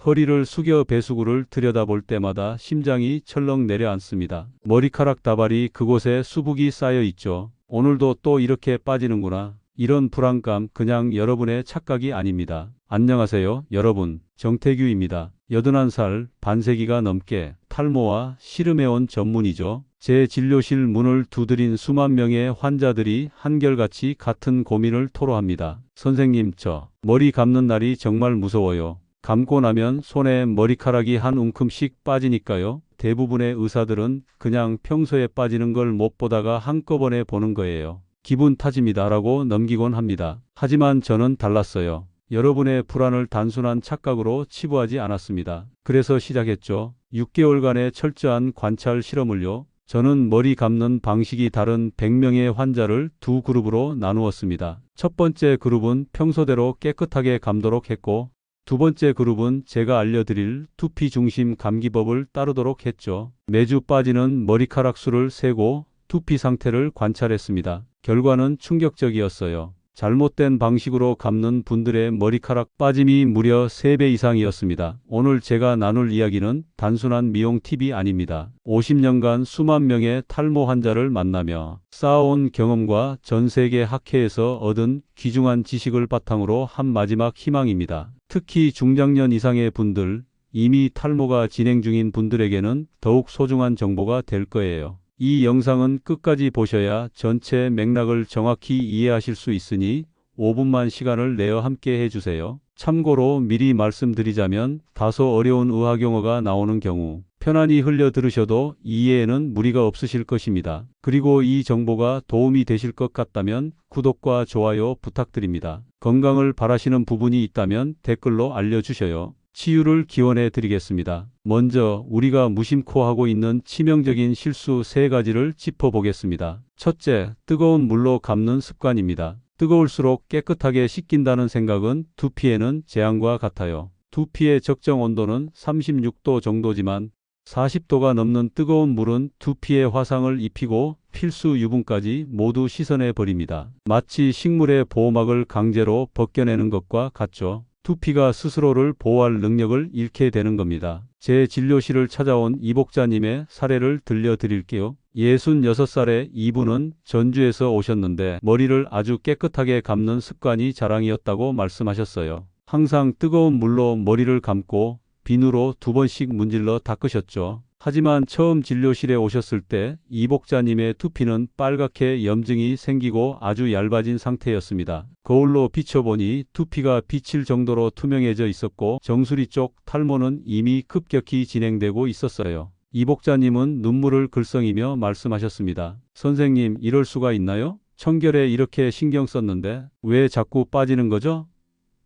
허리를 숙여 배수구를 들여다볼 때마다 심장이 철렁 내려앉습니다. 머리카락 다발이 그곳에 수북이 쌓여 있죠. 오늘도 또 이렇게 빠지는구나. 이런 불안감 그냥 여러분의 착각이 아닙니다. 안녕하세요, 여러분. 정태규입니다. 81살, 반세기가 넘게 탈모와 씨름해온 전문이죠. 제 진료실 문을 두드린 수만 명의 환자들이 한결같이 같은 고민을 토로합니다. 선생님, 저 머리 감는 날이 정말 무서워요. 감고 나면 손에 머리카락이 한 움큼씩 빠지니까요. 대부분의 의사들은 그냥 평소에 빠지는 걸 못 보다가 한꺼번에 보는 거예요. 기분 탓입니다라고 넘기곤 합니다. 하지만 저는 달랐어요. 여러분의 불안을 단순한 착각으로 치부하지 않았습니다. 그래서 시작했죠. 6개월간의 철저한 관찰 실험을요. 저는 머리 감는 방식이 다른 100명의 환자를 두 그룹으로 나누었습니다. 첫 번째 그룹은 평소대로 깨끗하게 감도록 했고, 두 번째 그룹은 제가 알려드릴 두피 중심 감기법을 따르도록 했죠. 매주 빠지는 머리카락 수를 세고 두피 상태를 관찰했습니다. 결과는 충격적이었어요. 잘못된 방식으로 감는 분들의 머리카락 빠짐이 무려 3배 이상이었습니다. 오늘 제가 나눌 이야기는 단순한 미용 팁이 아닙니다. 50년간 수만 명의 탈모 환자를 만나며 쌓아온 경험과 전 세계 학회에서 얻은 귀중한 지식을 바탕으로 한 마지막 희망입니다. 특히 중장년 이상의 분들, 이미 탈모가 진행 중인 분들에게는 더욱 소중한 정보가 될 거예요. 이 영상은 끝까지 보셔야 전체 맥락을 정확히 이해하실 수 있으니 5분만 시간을 내어 함께 해주세요. 참고로 미리 말씀드리자면 다소 어려운 의학용어가 나오는 경우 편안히 흘려 들으셔도 이해에는 무리가 없으실 것입니다. 그리고 이 정보가 도움이 되실 것 같다면 구독과 좋아요 부탁드립니다. 건강을 바라시는 부분이 있다면 댓글로 알려주셔요. 치유를 기원해 드리겠습니다. 먼저 우리가 무심코 하고 있는 치명적인 실수 3가지를 짚어보겠습니다. 첫째, 뜨거운 물로 감는 습관입니다. 뜨거울수록 깨끗하게 씻긴다는 생각은 두피에는 재앙과 같아요. 두피의 적정 온도는 36도 정도지만 40도가 넘는 뜨거운 물은 두피에 화상을 입히고 필수 유분까지 모두 씻어내 버립니다. 마치 식물의 보호막을 강제로 벗겨내는 것과 같죠. 두피가 스스로를 보호할 능력을 잃게 되는 겁니다. 제 진료실을 찾아온 이복자님의 사례를 들려드릴게요. 66살의 이분은 전주에서 오셨는데 머리를 아주 깨끗하게 감는 습관이 자랑이었다고 말씀하셨어요. 항상 뜨거운 물로 머리를 감고 비누로 2번씩 문질러 닦으셨죠. 하지만 처음 진료실에 오셨을 때 이복자님의 두피는 빨갛게 염증이 생기고 아주 얇아진 상태였습니다. 거울로 비춰보니 두피가 비칠 정도로 투명해져 있었고 정수리 쪽 탈모는 이미 급격히 진행되고 있었어요. 이복자님은 눈물을 글썽이며 말씀하셨습니다. 선생님, 이럴 수가 있나요? 청결에 이렇게 신경 썼는데 왜 자꾸 빠지는 거죠?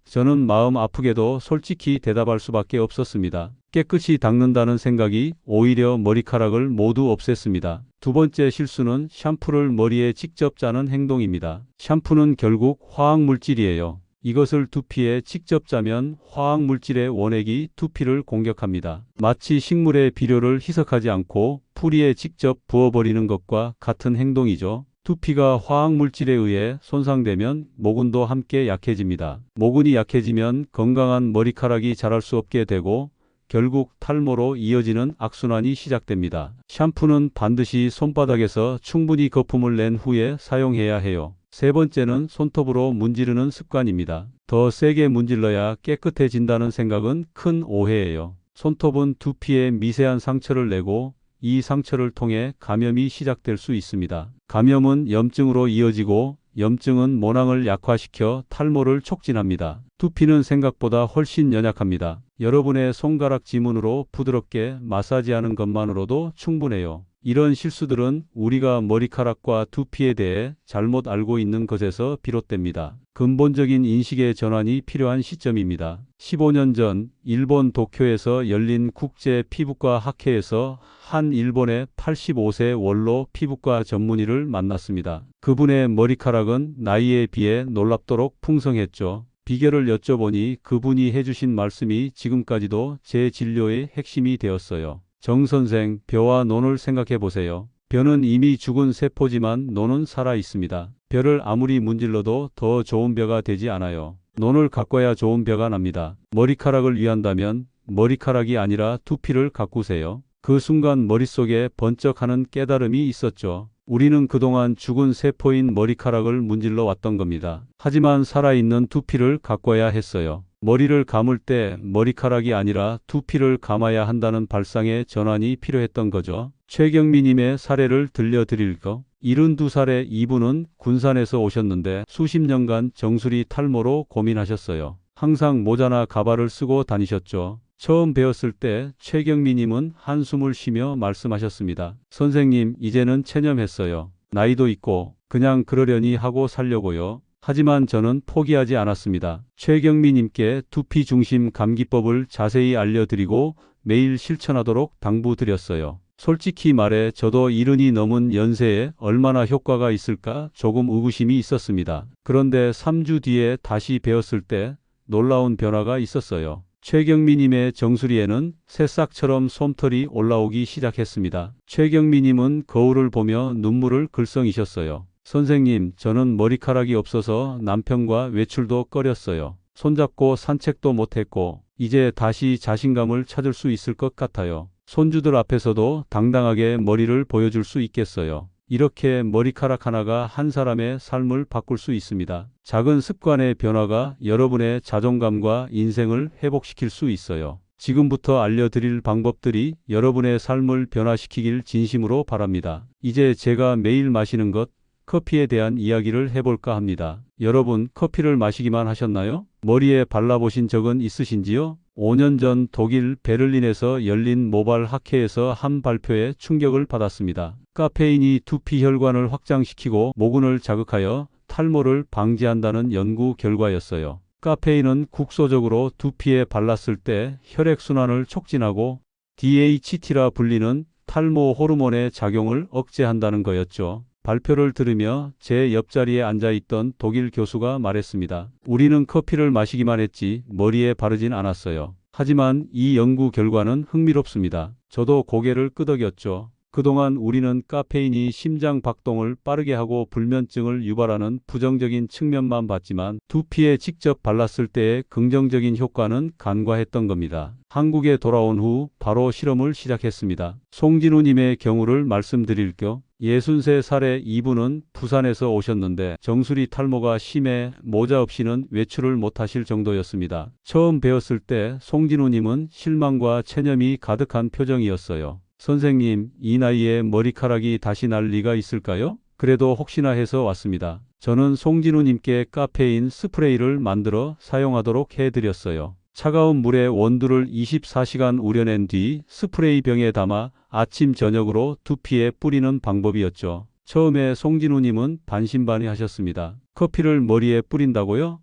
저는 마음 아프게도 솔직히 대답할 수밖에 없었습니다. 깨끗이 닦는다는 생각이 오히려 머리카락을 모두 없앴습니다. 두 번째 실수는 샴푸를 머리에 직접 짜는 행동입니다. 샴푸는 결국 화학물질이에요. 이것을 두피에 직접 짜면 화학물질의 원액이 두피를 공격합니다. 마치 식물의 비료를 희석하지 않고 뿌리에 직접 부어버리는 것과 같은 행동이죠. 두피가 화학물질에 의해 손상되면 모근도 함께 약해집니다. 모근이 약해지면 건강한 머리카락이 자랄 수 없게 되고 결국 탈모로 이어지는 악순환이 시작됩니다. 샴푸는 반드시 손바닥에서 충분히 거품을 낸 후에 사용해야 해요. 세 번째는 손톱으로 문지르는 습관입니다. 더 세게 문질러야 깨끗해진다는 생각은 큰 오해예요. 손톱은 두피에 미세한 상처를 내고 이 상처를 통해 감염이 시작될 수 있습니다. 감염은 염증으로 이어지고 염증은 모낭을 약화시켜 탈모를 촉진합니다. 두피는 생각보다 훨씬 연약합니다. 여러분의 손가락 지문으로 부드럽게 마사지하는 것만으로도 충분해요. 이런 실수들은 우리가 머리카락과 두피에 대해 잘못 알고 있는 것에서 비롯됩니다. 근본적인 인식의 전환이 필요한 시점입니다. 15년 전 일본 도쿄에서 열린 국제 피부과 학회에서 한 일본의 85세 원로 피부과 전문의를 만났습니다. 그분의 머리카락은 나이에 비해 놀랍도록 풍성했죠. 비결을 여쭤보니 그분이 해주신 말씀이 지금까지도 제 진료의 핵심이 되었어요. 정 선생, 벼와 논을 생각해 보세요. 벼는 이미 죽은 세포지만 논은 살아 있습니다. 벼를 아무리 문질러도 더 좋은 벼가 되지 않아요. 논을 가꿔야 좋은 벼가 납니다. 머리카락을 위한다면 머리카락이 아니라 두피를 가꾸세요. 그 순간 머릿속에 번쩍하는 깨달음이 있었죠. 우리는 그동안 죽은 세포인 머리카락을 문질러 왔던 겁니다. 하지만 살아있는 두피를 가꿔야 했어요. 머리를 감을 때 머리카락이 아니라 두피를 감아야 한다는 발상의 전환이 필요했던 거죠. 최경미님의 사례를 들려드릴까? 72살의 이분은 군산에서 오셨는데 수십 년간 정수리 탈모로 고민하셨어요. 항상 모자나 가발을 쓰고 다니셨죠. 처음 배웠을 때 최경미님은 한숨을 쉬며 말씀하셨습니다. 선생님, 이제는 체념했어요. 나이도 있고 그냥 그러려니 하고 살려고요. 하지만 저는 포기하지 않았습니다. 최경미님께 두피 중심 감기법을 자세히 알려드리고 매일 실천하도록 당부드렸어요. 솔직히 말해 저도 70이 넘은 연세에 얼마나 효과가 있을까 조금 의구심이 있었습니다. 그런데 3주 뒤에 다시 배웠을 때 놀라운 변화가 있었어요. 최경미님의 정수리에는 새싹처럼 솜털이 올라오기 시작했습니다. 최경미님은 거울을 보며 눈물을 글썽이셨어요. 선생님, 저는 머리카락이 없어서 남편과 외출도 꺼렸어요. 손잡고 산책도 못했고 이제 다시 자신감을 찾을 수 있을 것 같아요. 손주들 앞에서도 당당하게 머리를 보여줄 수 있겠어요. 이렇게 머리카락 하나가 한 사람의 삶을 바꿀 수 있습니다. 작은 습관의 변화가 여러분의 자존감과 인생을 회복시킬 수 있어요. 지금부터 알려드릴 방법들이 여러분의 삶을 변화시키길 진심으로 바랍니다. 이제 제가 매일 마시는 것, 커피에 대한 이야기를 해볼까 합니다. 여러분, 커피를 마시기만 하셨나요? 머리에 발라보신 적은 있으신지요? 5년 전 독일 베를린에서 열린 모발 학회에서 한 발표에 충격을 받았습니다. 카페인이 두피 혈관을 확장시키고 모근을 자극하여 탈모를 방지한다는 연구 결과였어요. 카페인은 국소적으로 두피에 발랐을 때 혈액순환을 촉진하고 DHT라 불리는 탈모 호르몬의 작용을 억제한다는 거였죠. 발표를 들으며 제 옆자리에 앉아있던 독일 교수가 말했습니다. 우리는 커피를 마시기만 했지 머리에 바르진 않았어요. 하지만 이 연구 결과는 흥미롭습니다. 저도 고개를 끄덕였죠. 그동안 우리는 카페인이 심장 박동을 빠르게 하고 불면증을 유발하는 부정적인 측면만 봤지만 두피에 직접 발랐을 때의 긍정적인 효과는 간과했던 겁니다. 한국에 돌아온 후 바로 실험을 시작했습니다. 송진우님의 경우를 말씀드릴 겸 63살의 이분은 부산에서 오셨는데 정수리 탈모가 심해 모자 없이는 외출을 못하실 정도였습니다. 처음 배웠을 때 송진우님은 실망과 체념이 가득한 표정이었어요. 선생님, 이 나이에 머리카락이 다시 날 리가 있을까요? 그래도 혹시나 해서 왔습니다. 저는 송진우님께 카페인 스프레이를 만들어 사용하도록 해드렸어요. 차가운 물에 원두를 24시간 우려낸 뒤 스프레이 병에 담아 아침 저녁으로 두피에 뿌리는 방법이었죠. 처음에 송진우님은 반신반의하셨습니다. 커피를 머리에 뿌린다고요?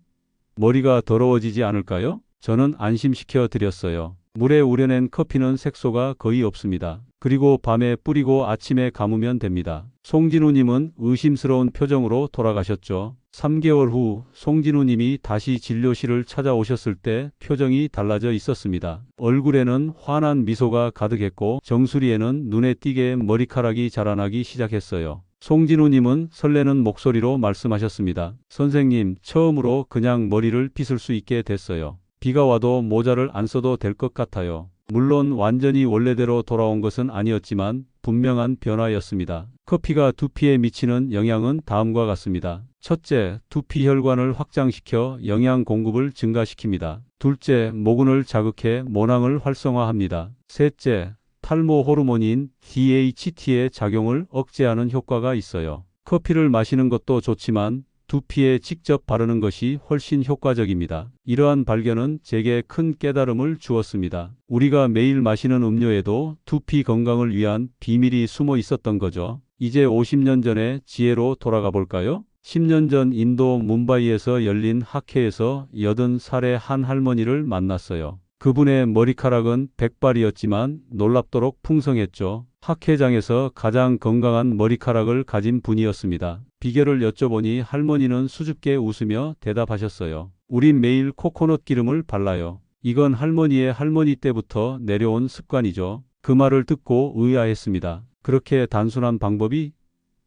머리가 더러워지지 않을까요? 저는 안심시켜 드렸어요. 물에 우려낸 커피는 색소가 거의 없습니다. 그리고 밤에 뿌리고 아침에 감으면 됩니다. 송진우님은 의심스러운 표정으로 돌아가셨죠. 3개월 후 송진우님이 다시 진료실을 찾아오셨을 때 표정이 달라져 있었습니다. 얼굴에는 환한 미소가 가득했고 정수리에는 눈에 띄게 머리카락이 자라나기 시작했어요. 송진우님은 설레는 목소리로 말씀하셨습니다. 선생님, 처음으로 그냥 머리를 빗을 수 있게 됐어요. 비가 와도 모자를 안 써도 될 것 같아요. 물론 완전히 원래대로 돌아온 것은 아니었지만 분명한 변화였습니다. 커피가 두피에 미치는 영향은 다음과 같습니다. 첫째, 두피 혈관을 확장시켜 영양 공급을 증가시킵니다. 둘째, 모근을 자극해 모낭을 활성화합니다. 셋째, 탈모 호르몬인 DHT의 작용을 억제하는 효과가 있어요. 커피를 마시는 것도 좋지만 두피에 직접 바르는 것이 훨씬 효과적입니다. 이러한 발견은 제게 큰 깨달음을 주었습니다. 우리가 매일 마시는 음료에도 두피 건강을 위한 비밀이 숨어 있었던 거죠. 이제 50년 전의 지혜로 돌아가 볼까요? 10년 전 인도 뭄바이에서 열린 학회에서 80살의 한 할머니를 만났어요. 그분의 머리카락은 백발이었지만 놀랍도록 풍성했죠. 학회장에서 가장 건강한 머리카락을 가진 분이었습니다. 비결을 여쭤보니 할머니는 수줍게 웃으며 대답하셨어요. 우린 매일 코코넛 기름을 발라요. 이건 할머니의 할머니 때부터 내려온 습관이죠. 그 말을 듣고 의아했습니다. 그렇게 단순한 방법이?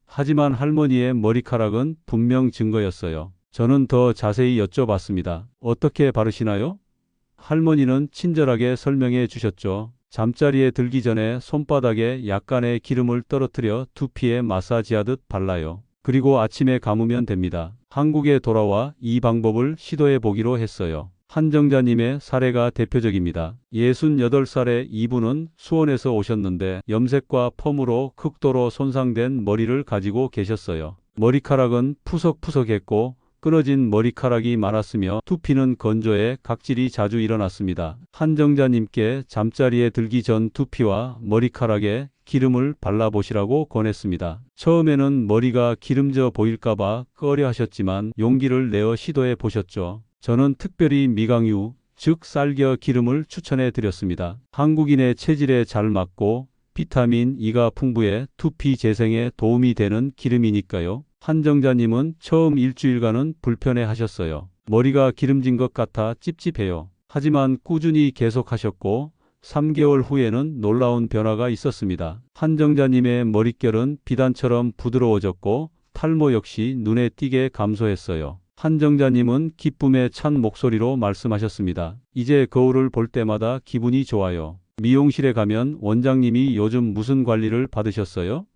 하지만 할머니의 머리카락은 분명 증거였어요. 저는 더 자세히 여쭤봤습니다. 어떻게 바르시나요? 할머니는 친절하게 설명해 주셨죠. 잠자리에 들기 전에 손바닥에 약간의 기름을 떨어뜨려 두피에 마사지하듯 발라요. 그리고 아침에 감으면 됩니다. 한국에 돌아와 이 방법을 시도해 보기로 했어요. 한정자님의 사례가 대표적입니다. 68살의 이분은 수원에서 오셨는데 염색과 펌으로 극도로 손상된 머리를 가지고 계셨어요. 머리카락은 푸석푸석했고 끊어진 머리카락이 많았으며 두피는 건조해 각질이 자주 일어났습니다. 한정자님께 잠자리에 들기 전 두피와 머리카락에 기름을 발라보시라고 권했습니다. 처음에는 머리가 기름져 보일까봐 꺼려 하셨지만 용기를 내어 시도해 보셨죠. 저는 특별히 미강유, 즉 쌀겨 기름을 추천해 드렸습니다. 한국인의 체질에 잘 맞고 비타민 E가 풍부해 두피 재생에 도움이 되는 기름이니까요. 한정자님은 처음 일주일간은 불편해 하셨어요. 머리가 기름진 것 같아 찝찝해요. 하지만 꾸준히 계속하셨고 3개월 후에는 놀라운 변화가 있었습니다. 한정자님의 머릿결은 비단처럼 부드러워졌고 탈모 역시 눈에 띄게 감소했어요. 한정자님은 기쁨에 찬 목소리로 말씀하셨습니다. 이제 거울을 볼 때마다 기분이 좋아요. 미용실에 가면 원장님이 요즘 무슨 관리를 받으셨어요?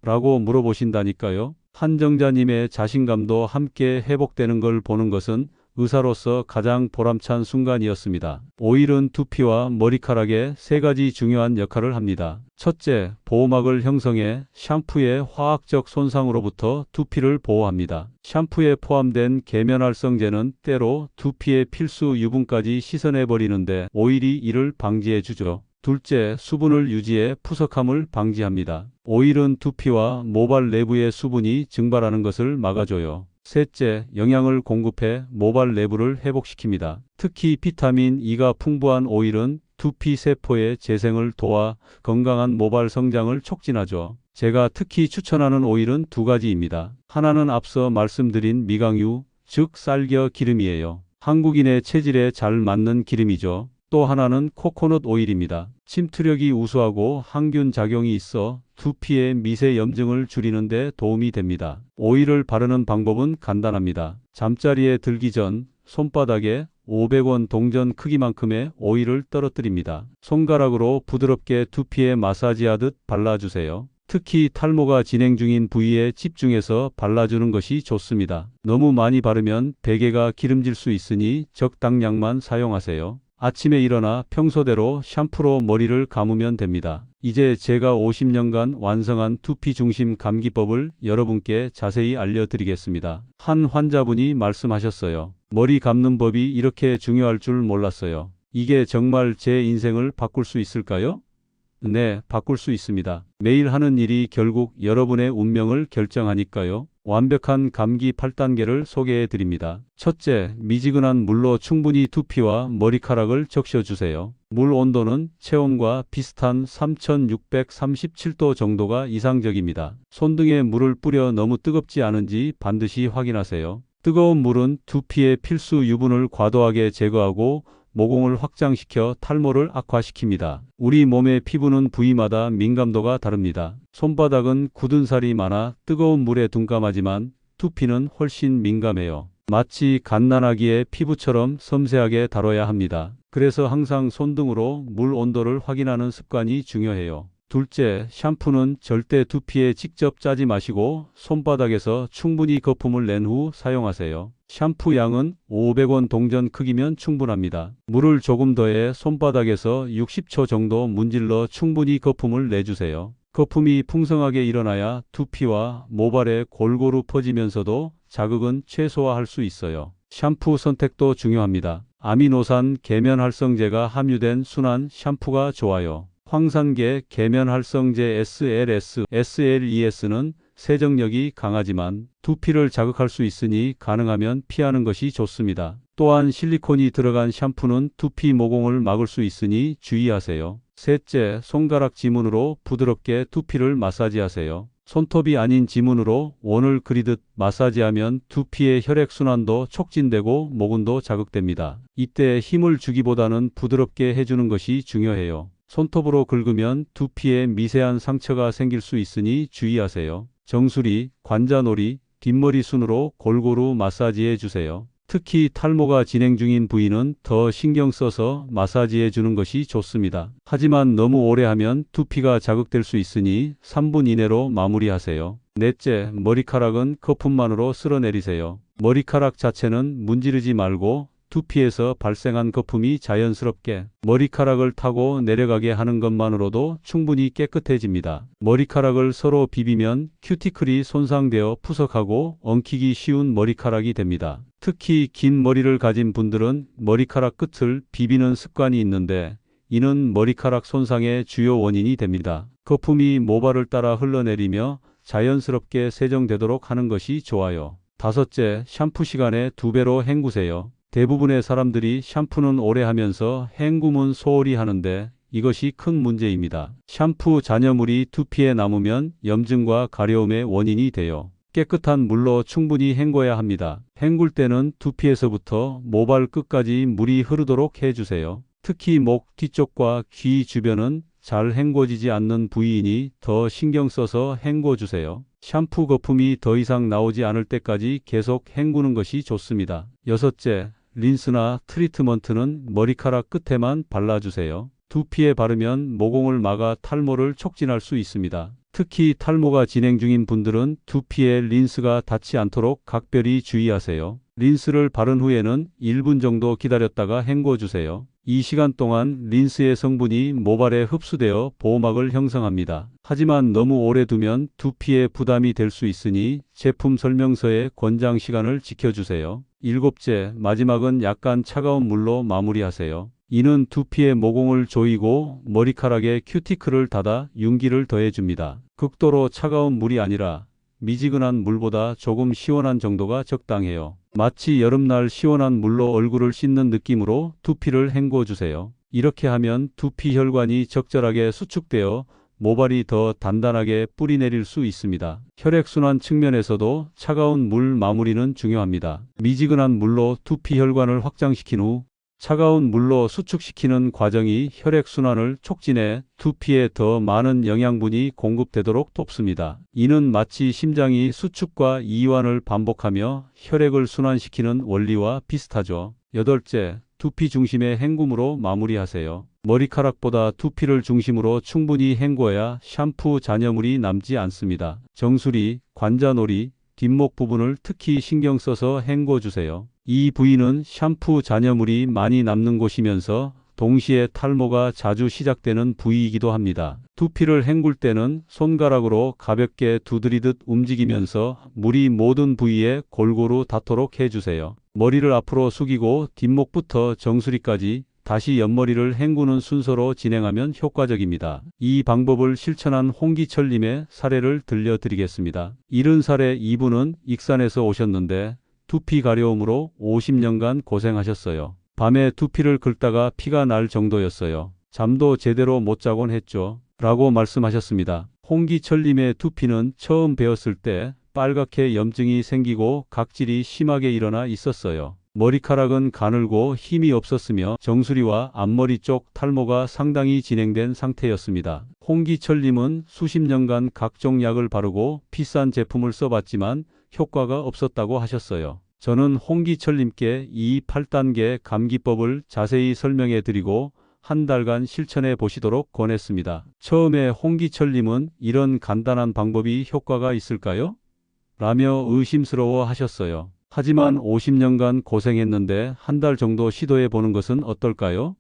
라고 물어보신다니까요. 한정자님의 자신감도 함께 회복되는 걸 보는 것은 의사로서 가장 보람찬 순간이었습니다. 오일은 두피와 머리카락에 3가지 중요한 역할을 합니다. 첫째, 보호막을 형성해 샴푸의 화학적 손상으로부터 두피를 보호합니다. 샴푸에 포함된 계면활성제는 때로 두피의 필수 유분까지 씻어내버리는데 오일이 이를 방지해주죠. 둘째, 수분을 유지해 푸석함을 방지합니다. 오일은 두피와 모발 내부의 수분이 증발하는 것을 막아줘요. 셋째, 영양을 공급해 모발 내부를 회복시킵니다. 특히 비타민 E가 풍부한 오일은 두피 세포의 재생을 도와 건강한 모발 성장을 촉진하죠. 제가 특히 추천하는 오일은 2가지입니다. 하나는 앞서 말씀드린 미강유, 즉 쌀겨 기름이에요. 한국인의 체질에 잘 맞는 기름이죠. 또 하나는 코코넛 오일입니다. 침투력이 우수하고 항균 작용이 있어 두피의 미세 염증을 줄이는 데 도움이 됩니다. 오일을 바르는 방법은 간단합니다. 잠자리에 들기 전 손바닥에 500원 동전 크기만큼의 오일을 떨어뜨립니다. 손가락으로 부드럽게 두피에 마사지하듯 발라주세요. 특히 탈모가 진행 중인 부위에 집중해서 발라주는 것이 좋습니다. 너무 많이 바르면 베개가 기름질 수 있으니 적당량만 사용하세요. 아침에 일어나 평소대로 샴푸로 머리를 감으면 됩니다. 이제 제가 50년간 완성한 두피 중심 감기법을 여러분께 자세히 알려드리겠습니다. 한 환자분이 말씀하셨어요. 머리 감는 법이 이렇게 중요할 줄 몰랐어요. 이게 정말 제 인생을 바꿀 수 있을까요? 네, 바꿀 수 있습니다. 매일 하는 일이 결국 여러분의 운명을 결정하니까요. 완벽한 감기 8단계를 소개해 드립니다. 첫째, 미지근한 물로 충분히 두피와 머리카락을 적셔주세요. 물 온도는 체온과 비슷한 3637도 정도가 이상적입니다. 손등에 물을 뿌려 너무 뜨겁지 않은지 반드시 확인하세요. 뜨거운 물은 두피의 필수 유분을 과도하게 제거하고 모공을 확장시켜 탈모를 악화시킵니다. 우리 몸의 피부는 부위마다 민감도가 다릅니다. 손바닥은 굳은 살이 많아 뜨거운 물에 둔감하지만 두피는 훨씬 민감해요. 마치 갓난아기의 피부처럼 섬세하게 다뤄야 합니다. 그래서 항상 손등으로 물 온도를 확인하는 습관이 중요해요. 둘째, 샴푸는 절대 두피에 직접 짜지 마시고 손바닥에서 충분히 거품을 낸 후 사용하세요. 샴푸 양은 500원 동전 크기면 충분합니다. 물을 조금 더해 손바닥에서 60초 정도 문질러 충분히 거품을 내주세요. 거품이 풍성하게 일어나야 두피와 모발에 골고루 퍼지면서도 자극은 최소화할 수 있어요. 샴푸 선택도 중요합니다. 아미노산 계면활성제가 함유된 순한 샴푸가 좋아요. 황산계 계면활성제 SLS, SLES는 세정력이 강하지만 두피를 자극할 수 있으니 가능하면 피하는 것이 좋습니다. 또한 실리콘이 들어간 샴푸는 두피 모공을 막을 수 있으니 주의하세요. 셋째, 손가락 지문으로 부드럽게 두피를 마사지하세요. 손톱이 아닌 지문으로 원을 그리듯 마사지하면 두피의 혈액순환도 촉진되고 모근도 자극됩니다. 이때 힘을 주기보다는 부드럽게 해주는 것이 중요해요. 손톱으로 긁으면 두피에 미세한 상처가 생길 수 있으니 주의하세요. 정수리, 관자놀이, 뒷머리 순으로 골고루 마사지해 주세요. 특히 탈모가 진행 중인 부위는 더 신경 써서 마사지해 주는 것이 좋습니다. 하지만 너무 오래 하면 두피가 자극될 수 있으니 3분 이내로 마무리하세요. 넷째, 머리카락은 거품만으로 쓸어내리세요. 머리카락 자체는 문지르지 말고 두피에서 발생한 거품이 자연스럽게 머리카락을 타고 내려가게 하는 것만으로도 충분히 깨끗해집니다. 머리카락을 서로 비비면 큐티클이 손상되어 푸석하고 엉키기 쉬운 머리카락이 됩니다. 특히 긴 머리를 가진 분들은 머리카락 끝을 비비는 습관이 있는데 이는 머리카락 손상의 주요 원인이 됩니다. 거품이 모발을 따라 흘러내리며 자연스럽게 세정되도록 하는 것이 좋아요. 다섯째, 샴푸 시간에 2배로 헹구세요. 대부분의 사람들이 샴푸는 오래 하면서 헹굼은 소홀히 하는데 이것이 큰 문제입니다. 샴푸 잔여물이 두피에 남으면 염증과 가려움의 원인이 돼요. 깨끗한 물로 충분히 헹궈야 합니다. 헹굴 때는 두피에서부터 모발 끝까지 물이 흐르도록 해주세요. 특히 목 뒤쪽과 귀 주변은 잘 헹궈지지 않는 부위이니 더 신경 써서 헹궈주세요. 샴푸 거품이 더 이상 나오지 않을 때까지 계속 헹구는 것이 좋습니다. 여섯째, 린스나 트리트먼트는 머리카락 끝에만 발라주세요. 두피에 바르면 모공을 막아 탈모를 촉진할 수 있습니다. 특히 탈모가 진행 중인 분들은 두피에 린스가 닿지 않도록 각별히 주의하세요. 린스를 바른 후에는 1분 정도 기다렸다가 헹궈주세요. 이 시간 동안 린스의 성분이 모발에 흡수되어 보호막을 형성합니다. 하지만 너무 오래 두면 두피에 부담이 될 수 있으니 제품 설명서의 권장 시간을 지켜주세요. 일곱째, 마지막은 약간 차가운 물로 마무리하세요. 이는 두피의 모공을 조이고 머리카락에 큐티클을 닫아 윤기를 더해줍니다. 극도로 차가운 물이 아니라 미지근한 물보다 조금 시원한 정도가 적당해요. 마치 여름날 시원한 물로 얼굴을 씻는 느낌으로 두피를 헹궈주세요. 이렇게 하면 두피 혈관이 적절하게 수축되어 모발이 더 단단하게 뿌리내릴 수 있습니다. 혈액순환 측면에서도 차가운 물 마무리는 중요합니다. 미지근한 물로 두피 혈관을 확장시킨 후 차가운 물로 수축시키는 과정이 혈액순환을 촉진해 두피에 더 많은 영양분이 공급되도록 돕습니다. 이는 마치 심장이 수축과 이완을 반복하며 혈액을 순환시키는 원리와 비슷하죠. 여덟째, 두피 중심의 헹굼으로 마무리하세요. 머리카락보다 두피를 중심으로 충분히 헹궈야 샴푸 잔여물이 남지 않습니다. 정수리, 관자놀이, 뒷목 부분을 특히 신경 써서 헹궈주세요. 이 부위는 샴푸 잔여물이 많이 남는 곳이면서 동시에 탈모가 자주 시작되는 부위이기도 합니다. 두피를 헹굴 때는 손가락으로 가볍게 두드리듯 움직이면서 물이 모든 부위에 골고루 닿도록 해주세요. 머리를 앞으로 숙이고 뒷목부터 정수리까지 다시 옆머리를 헹구는 순서로 진행하면 효과적입니다. 이 방법을 실천한 홍기철님의 사례를 들려드리겠습니다. 70살의 이분은 익산에서 오셨는데 두피 가려움으로 50년간 고생하셨어요. 밤에 두피를 긁다가 피가 날 정도였어요. 잠도 제대로 못 자곤 했죠. 라고 말씀하셨습니다. 홍기철님의 두피는 처음 배웠을 때 빨갛게 염증이 생기고 각질이 심하게 일어나 있었어요. 머리카락은 가늘고 힘이 없었으며 정수리와 앞머리 쪽 탈모가 상당히 진행된 상태였습니다. 홍기철님은 수십 년간 각종 약을 바르고 비싼 제품을 써봤지만 효과가 없었다고 하셨어요. 저는 홍기철님께 이 8단계 감기법을 자세히 설명해 드리고 한 달간 실천해 보시도록 권했습니다. 처음에 홍기철님은 이런 간단한 방법이 효과가 있을까요? 라며 의심스러워 하셨어요. 하지만 50년간 고생했는데 한 달 정도 시도해 보는 것은 어떨까요?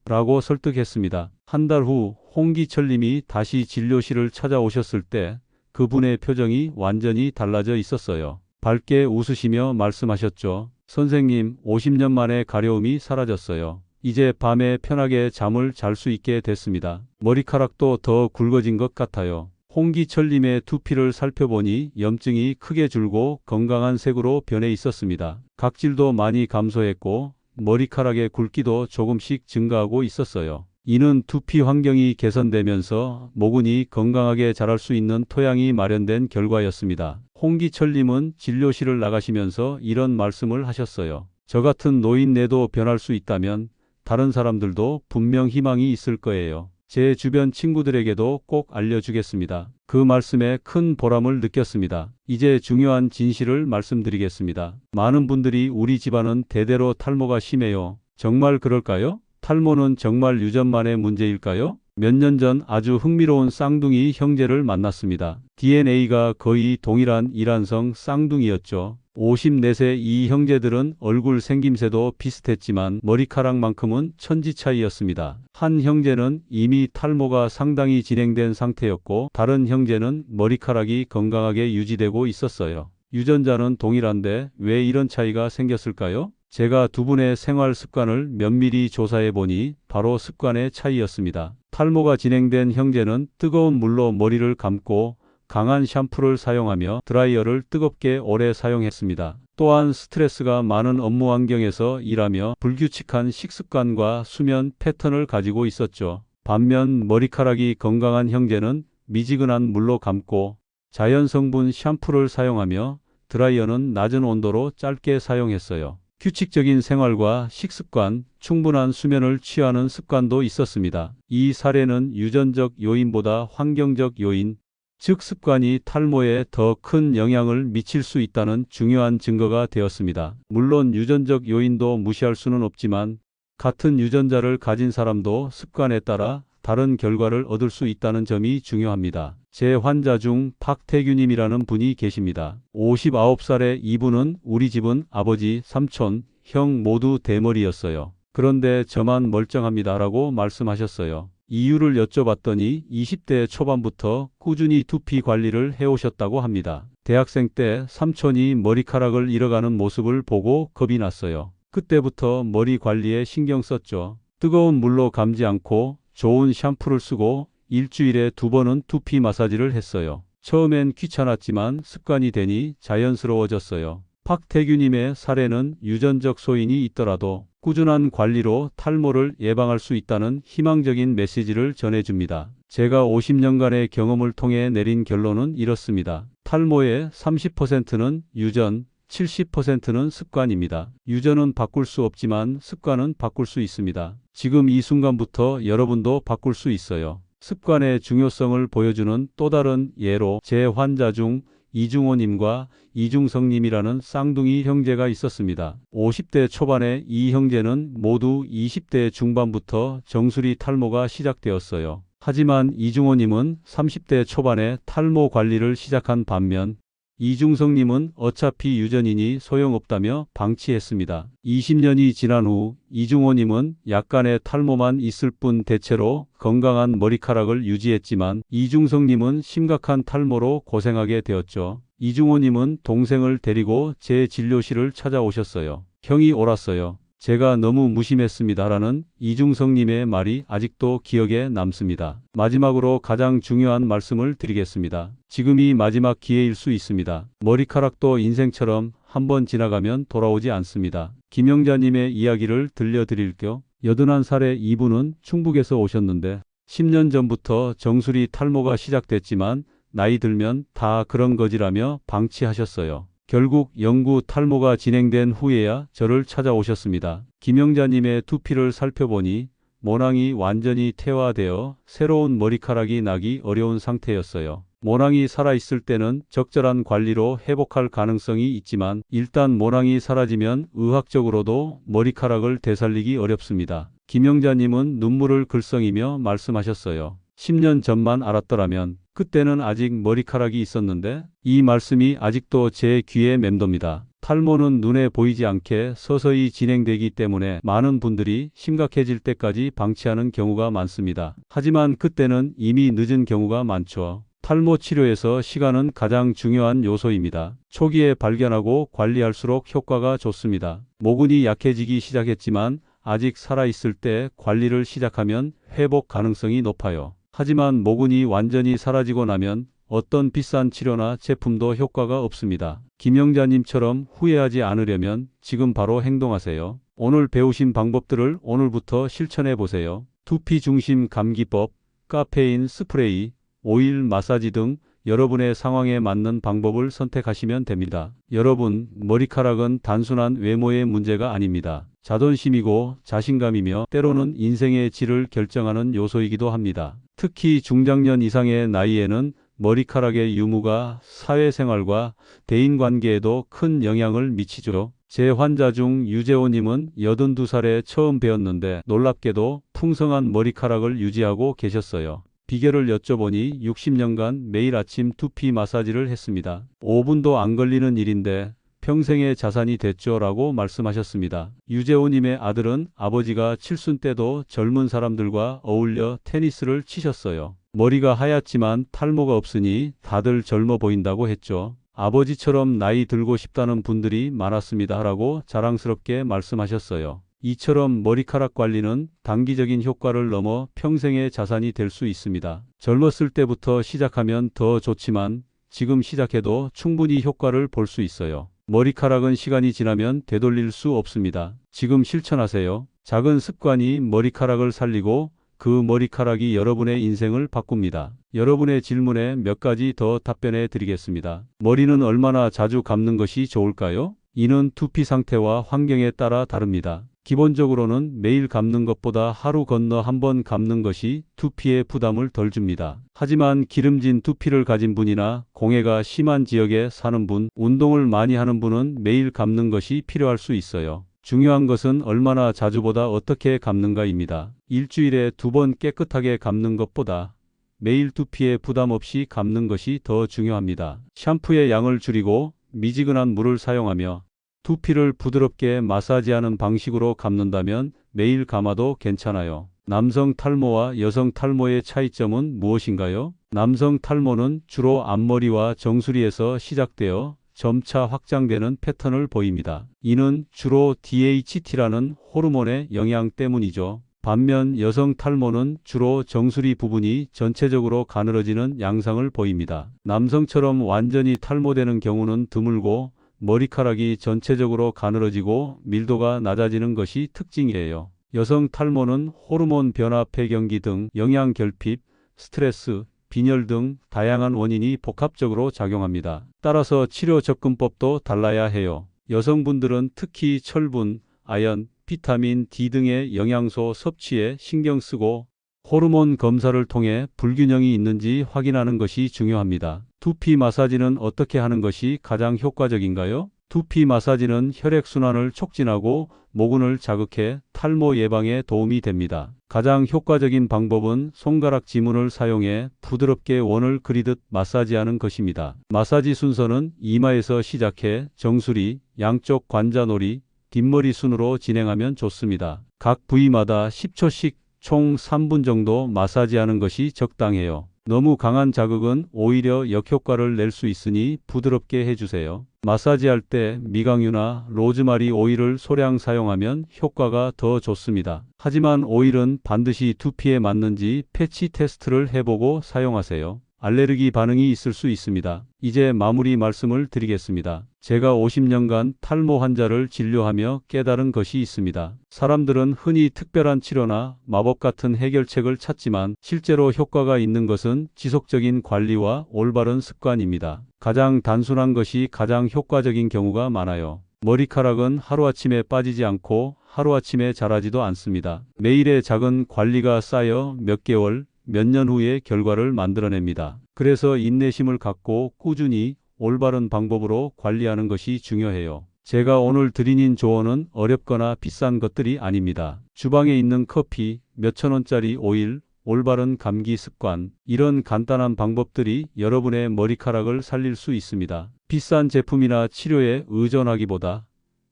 라고 설득했습니다. 한 달 후 홍기철님이 다시 진료실을 찾아오셨을 때 그분의 표정이 완전히 달라져 있었어요. 밝게 웃으시며 말씀하셨죠. 선생님, 50년 만에 가려움이 사라졌어요. 이제 밤에 편하게 잠을 잘 수 있게 됐습니다. 머리카락도 더 굵어진 것 같아요. 홍기철님의 두피를 살펴보니 염증이 크게 줄고 건강한 색으로 변해 있었습니다. 각질도 많이 감소했고 머리카락의 굵기도 조금씩 증가하고 있었어요. 이는 두피 환경이 개선되면서 모근이 건강하게 자랄 수 있는 토양이 마련된 결과였습니다. 홍기철님은 진료실을 나가시면서 이런 말씀을 하셨어요. 저 같은 노인네도 변할 수 있다면 다른 사람들도 분명 희망이 있을 거예요. 제 주변 친구들에게도 꼭 알려주겠습니다. 그 말씀에 큰 보람을 느꼈습니다. 이제 중요한 진실을 말씀드리겠습니다. 많은 분들이 우리 집안은 대대로 탈모가 심해요. 정말 그럴까요? 탈모는 정말 유전만의 문제일까요? 몇 년 전 아주 흥미로운 쌍둥이 형제를 만났습니다. DNA가 거의 동일한 이란성 쌍둥이였죠. 54세 이 형제들은 얼굴 생김새도 비슷했지만 머리카락만큼은 천지 차이였습니다. 한 형제는 이미 탈모가 상당히 진행된 상태였고 다른 형제는 머리카락이 건강하게 유지되고 있었어요. 유전자는 동일한데 왜 이런 차이가 생겼을까요? 제가 두 분의 생활 습관을 면밀히 조사해 보니 바로 습관의 차이였습니다. 탈모가 진행된 형제는 뜨거운 물로 머리를 감고 강한 샴푸를 사용하며 드라이어를 뜨겁게 오래 사용했습니다. 또한 스트레스가 많은 업무 환경에서 일하며 불규칙한 식습관과 수면 패턴을 가지고 있었죠. 반면 머리카락이 건강한 형제는 미지근한 물로 감고 자연 성분 샴푸를 사용하며 드라이어는 낮은 온도로 짧게 사용했어요. 규칙적인 생활과 식습관, 충분한 수면을 취하는 습관도 있었습니다. 이 사례는 유전적 요인보다 환경적 요인, 즉 습관이 탈모에 더 큰 영향을 미칠 수 있다는 중요한 증거가 되었습니다. 물론 유전적 요인도 무시할 수는 없지만 같은 유전자를 가진 사람도 습관에 따라 다른 결과를 얻을 수 있다는 점이 중요합니다. 제 환자 중 박태규님이라는 분이 계십니다. 59살의 이분은 우리 집은 아버지, 삼촌, 형 모두 대머리였어요. 그런데 저만 멀쩡합니다라고 말씀하셨어요. 이유를 여쭤봤더니 20대 초반부터 꾸준히 두피 관리를 해오셨다고 합니다. 대학생 때 삼촌이 머리카락을 잃어가는 모습을 보고 겁이 났어요. 그때부터 머리 관리에 신경 썼죠. 뜨거운 물로 감지 않고 좋은 샴푸를 쓰고 일주일에 2번은 두피 마사지를 했어요. 처음엔 귀찮았지만 습관이 되니 자연스러워졌어요. 박태규님의 사례는 유전적 소인이 있더라도 꾸준한 관리로 탈모를 예방할 수 있다는 희망적인 메시지를 전해줍니다. 제가 50년간의 경험을 통해 내린 결론은 이렇습니다. 탈모의 30%는 유전, 70%는 습관입니다. 유전은 바꿀 수 없지만 습관은 바꿀 수 있습니다. 지금 이 순간부터 여러분도 바꿀 수 있어요. 습관의 중요성을 보여주는 또 다른 예로 제 환자 중 이중호님과 이중성님이라는 쌍둥이 형제가 있었습니다. 50대 초반에 이 형제는 모두 20대 중반부터 정수리 탈모가 시작되었어요. 하지만 이중호님은 30대 초반에 탈모 관리를 시작한 반면 이중성님은 어차피 유전이니 소용없다며 방치했습니다. 20년이 지난 후 이중호님은 약간의 탈모만 있을 뿐 대체로 건강한 머리카락을 유지했지만 이중성님은 심각한 탈모로 고생하게 되었죠. 이중호님은 동생을 데리고 제 진료실을 찾아오셨어요. 형이 옳았어요. 제가 너무 무심했습니다라는 이중성님의 말이 아직도 기억에 남습니다. 마지막으로 가장 중요한 말씀을 드리겠습니다. 지금이 마지막 기회일 수 있습니다. 머리카락도 인생처럼 한번 지나가면 돌아오지 않습니다. 김영자님의 이야기를 들려드릴게요. 81살의 이분은 충북에서 오셨는데 10년 전부터 정수리 탈모가 시작됐지만 나이 들면 다 그런 거지라며 방치하셨어요. 결국 영구 탈모가 진행된 후에야 저를 찾아오셨습니다. 김영자님의 두피를 살펴보니 모낭이 완전히 퇴화되어 새로운 머리카락이 나기 어려운 상태였어요. 모낭이 살아있을 때는 적절한 관리로 회복할 가능성이 있지만 일단 모낭이 사라지면 의학적으로도 머리카락을 되살리기 어렵습니다. 김영자님은 눈물을 글썽이며 말씀하셨어요. 10년 전만 알았더라면 그때는 아직 머리카락이 있었는데 이 말씀이 아직도 제 귀에 맴돕니다. 탈모는 눈에 보이지 않게 서서히 진행되기 때문에 많은 분들이 심각해질 때까지 방치하는 경우가 많습니다. 하지만 그때는 이미 늦은 경우가 많죠. 탈모 치료에서 시간은 가장 중요한 요소입니다. 초기에 발견하고 관리할수록 효과가 좋습니다. 모근이 약해지기 시작했지만 아직 살아있을 때 관리를 시작하면 회복 가능성이 높아요. 하지만 모근이 완전히 사라지고 나면 어떤 비싼 치료나 제품도 효과가 없습니다. 김영자님처럼 후회하지 않으려면 지금 바로 행동하세요. 오늘 배우신 방법들을 오늘부터 실천해 보세요. 두피 중심 감기법, 카페인 스프레이, 오일 마사지 등 여러분의 상황에 맞는 방법을 선택하시면 됩니다. 여러분, 머리카락은 단순한 외모의 문제가 아닙니다. 자존심이고 자신감이며 때로는 인생의 질을 결정하는 요소이기도 합니다. 특히 중장년 이상의 나이에는 머리카락의 유무가 사회생활과 대인관계에도 큰 영향을 미치죠. 제 환자 중 유재호님은 82살에 처음 배웠는데 놀랍게도 풍성한 머리카락을 유지하고 계셨어요. 비결을 여쭤보니 60년간 매일 아침 두피 마사지를 했습니다. 5분도 안 걸리는 일인데 평생의 자산이 됐죠 라고 말씀하셨습니다. 유재호님의 아들은 아버지가 칠순 때도 젊은 사람들과 어울려 테니스를 치셨어요. 머리가 하얗지만 탈모가 없으니 다들 젊어 보인다고 했죠. 아버지처럼 나이 들고 싶다는 분들이 많았습니다 라고 자랑스럽게 말씀하셨어요. 이처럼 머리카락 관리는 단기적인 효과를 넘어 평생의 자산이 될 수 있습니다. 젊었을 때부터 시작하면 더 좋지만 지금 시작해도 충분히 효과를 볼 수 있어요. 머리카락은 시간이 지나면 되돌릴 수 없습니다. 지금 실천하세요. 작은 습관이 머리카락을 살리고 그 머리카락이 여러분의 인생을 바꿉니다. 여러분의 질문에 몇 가지 더 답변해 드리겠습니다. 머리는 얼마나 자주 감는 것이 좋을까요? 이는 두피 상태와 환경에 따라 다릅니다. 기본적으로는 매일 감는 것보다 하루 건너 한 번 감는 것이 두피에 부담을 덜 줍니다. 하지만 기름진 두피를 가진 분이나 공해가 심한 지역에 사는 분, 운동을 많이 하는 분은 매일 감는 것이 필요할 수 있어요. 중요한 것은 얼마나 자주보다 어떻게 감는가입니다. 일주일에 2번 깨끗하게 감는 것보다 매일 두피에 부담 없이 감는 것이 더 중요합니다. 샴푸의 양을 줄이고 미지근한 물을 사용하며 두피를 부드럽게 마사지하는 방식으로 감는다면 매일 감아도 괜찮아요. 남성 탈모와 여성 탈모의 차이점은 무엇인가요? 남성 탈모는 주로 앞머리와 정수리에서 시작되어 점차 확장되는 패턴을 보입니다. 이는 주로 DHT라는 호르몬의 영향 때문이죠. 반면 여성 탈모는 주로 정수리 부분이 전체적으로 가늘어지는 양상을 보입니다. 남성처럼 완전히 탈모되는 경우는 드물고 머리카락이 전체적으로 가늘어지고 밀도가 낮아지는 것이 특징이에요. 여성 탈모는 호르몬 변화, 폐경기 등 영양 결핍, 스트레스, 빈혈 등 다양한 원인이 복합적으로 작용합니다. 따라서 치료 접근법도 달라야 해요. 여성분들은 특히 철분, 아연, 비타민 D 등의 영양소 섭취에 신경 쓰고 호르몬 검사를 통해 불균형이 있는지 확인하는 것이 중요합니다. 두피 마사지는 어떻게 하는 것이 가장 효과적인가요? 두피 마사지는 혈액순환을 촉진하고 모근을 자극해 탈모 예방에 도움이 됩니다. 가장 효과적인 방법은 손가락 지문을 사용해 부드럽게 원을 그리듯 마사지하는 것입니다. 마사지 순서는 이마에서 시작해 정수리, 양쪽 관자놀이, 뒷머리 순으로 진행하면 좋습니다. 각 부위마다 10초씩 총 3분 정도 마사지하는 것이 적당해요. 너무 강한 자극은 오히려 역효과를 낼 수 있으니 부드럽게 해주세요. 마사지할 때 미강유나 로즈마리 오일을 소량 사용하면 효과가 더 좋습니다. 하지만 오일은 반드시 두피에 맞는지 패치 테스트를 해보고 사용하세요. 알레르기 반응이 있을 수 있습니다. 이제 마무리 말씀을 드리겠습니다. 제가 50년간 탈모 환자를 진료하며 깨달은 것이 있습니다. 사람들은 흔히 특별한 치료나 마법 같은 해결책을 찾지만 실제로 효과가 있는 것은 지속적인 관리와 올바른 습관입니다. 가장 단순한 것이 가장 효과적인 경우가 많아요. 머리카락은 하루아침에 빠지지 않고 하루아침에 자라지도 않습니다. 매일의 작은 관리가 쌓여 몇 개월, 몇 년 후의 결과를 만들어냅니다. 그래서 인내심을 갖고 꾸준히 올바른 방법으로 관리하는 것이 중요해요. 제가 오늘 드리는 조언은 어렵거나 비싼 것들이 아닙니다. 주방에 있는 커피, 몇천 원짜리 오일, 올바른 감기 습관, 이런 간단한 방법들이 여러분의 머리카락을 살릴 수 있습니다. 비싼 제품이나 치료에 의존하기보다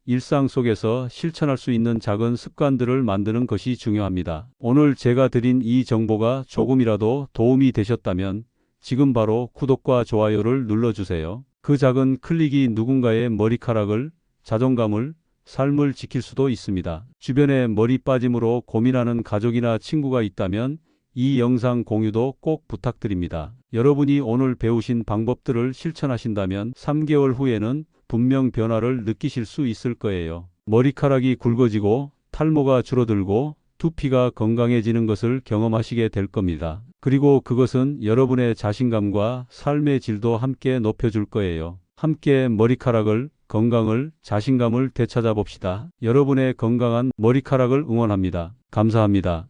일상 속에서 실천할 수 있는 작은 습관들을 만드는 것이 중요합니다. 오늘 제가 드린 이 정보가 조금이라도 도움이 되셨다면 지금 바로 구독과 좋아요를 눌러주세요. 그 작은 클릭이 누군가의 머리카락을, 자존감을, 삶을 지킬 수도 있습니다. 주변에 머리 빠짐으로 고민하는 가족이나 친구가 있다면 이 영상 공유도 꼭 부탁드립니다. 여러분이 오늘 배우신 방법들을 실천하신다면 3개월 후에는 분명 변화를 느끼실 수 있을 거예요. 머리카락이 굵어지고 탈모가 줄어들고 두피가 건강해지는 것을 경험하시게 될 겁니다. 그리고 그것은 여러분의 자신감과 삶의 질도 함께 높여줄 거예요. 함께 머리카락을, 건강을, 자신감을 되찾아 봅시다. 여러분의 건강한 머리카락을 응원합니다. 감사합니다.